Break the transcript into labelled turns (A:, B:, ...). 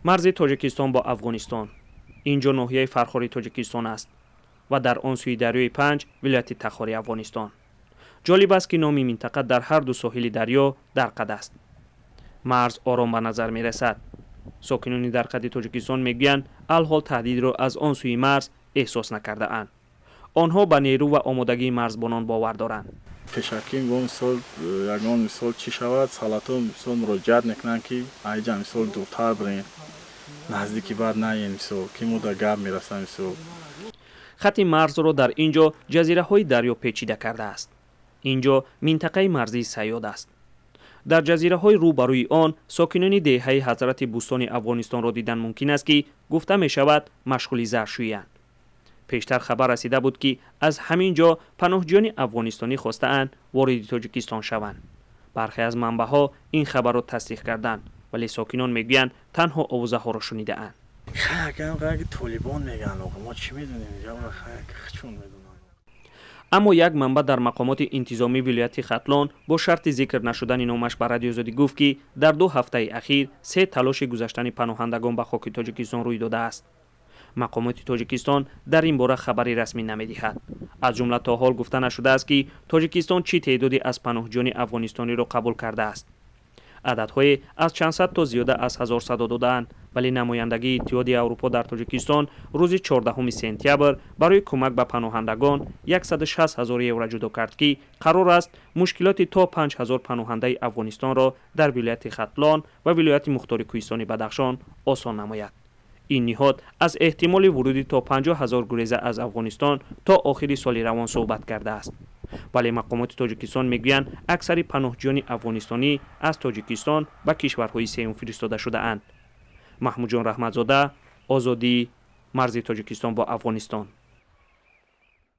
A: مرز تاجیکستان با افغانستان. اینجا ناحیه فرخاری تاجیکستان است و در آن سوی دریای پنج ولایت تخاری افغانستان. جالب است که نام منطقه در هر دو ساحل دریا در قد است. مرز آرام به نظر می رسد. ساکنان در قد تاجیکستان میگویند الحال تهدید را از آن سوی مرز احساس نکرده اند. آنها به نیرو و آمادگی مرزبانان باور دارند.
B: пешакин гон мисол ягон мисол чӣ шавад салато мисол муроҷиат мекунанд ки айҷа мисол дуртар бирем наздики бад наем мисол ки мо дар гап мерасам мисол.
A: خط مرزро дар инҷо ҷазираҳои дарё печида кардааст. инҷо минтақаи марзии саёд аст. дар ҷазираҳои рӯбарӯи он сокинони деҳаи ҳазрати бӯстони афғонистонро дидан мумкин аст ки гуфта мешавад машғули заршӯянд. пештар хабар расида буд ки аз ҳамин ҷо паноҳҷӯёни афғонистонӣ хостаанд вориди тоҷикистон шаванд. бархе аз манбаъҳо ин хабарро тасдиқ карданд, вале сокинон мегӯянд танҳо овозаҳоро шунидаанд. аммо як манбаъ дар мақомоти интизомии вилояти хатлон бо шарти зикр нашудани номаш ба радиозодӣ гуфт ки дар 2 ҳафтаи ахир 3 талоши гузаштани паноҳандагон ба хоки тоҷикистон рӯй додааст. мақомоти тоҷикистон дар ин бора хабари расмӣ намедиҳад. аз ҷумла то ҳол гуфта нашудааст ки тоҷикистон чӣ теъдоди аз паноҳҷӯёни афғонистониро қабул кардааст. عددهای از چند صد تا زیاده از 1000 صدا دادند، ولی نمایندگی اتحادیه اروپا در تاجیکستان روز 14 سپتامبر برای کمک به پناهندگان 160,000 یورو جدا کرد که قرار است مشکلات تا 5000 پناهنده افغانستان را در ولایت ختلان و ولایت مختار کوهستانی بدخشان آسان نماید. این نهاد از احتمال ورود تا 50,000 گریزه از افغانستان تا آخر سال روان صحبت کرده است. ولی مقامات تاجیکستان میگویند اکثر پناهجویان افغانستانی از تاجیکستان به کشورهای سوم فرستاده شده اند. محمود جان رحمتزاده، آزادی، مرز تاجیکستان با افغانستان.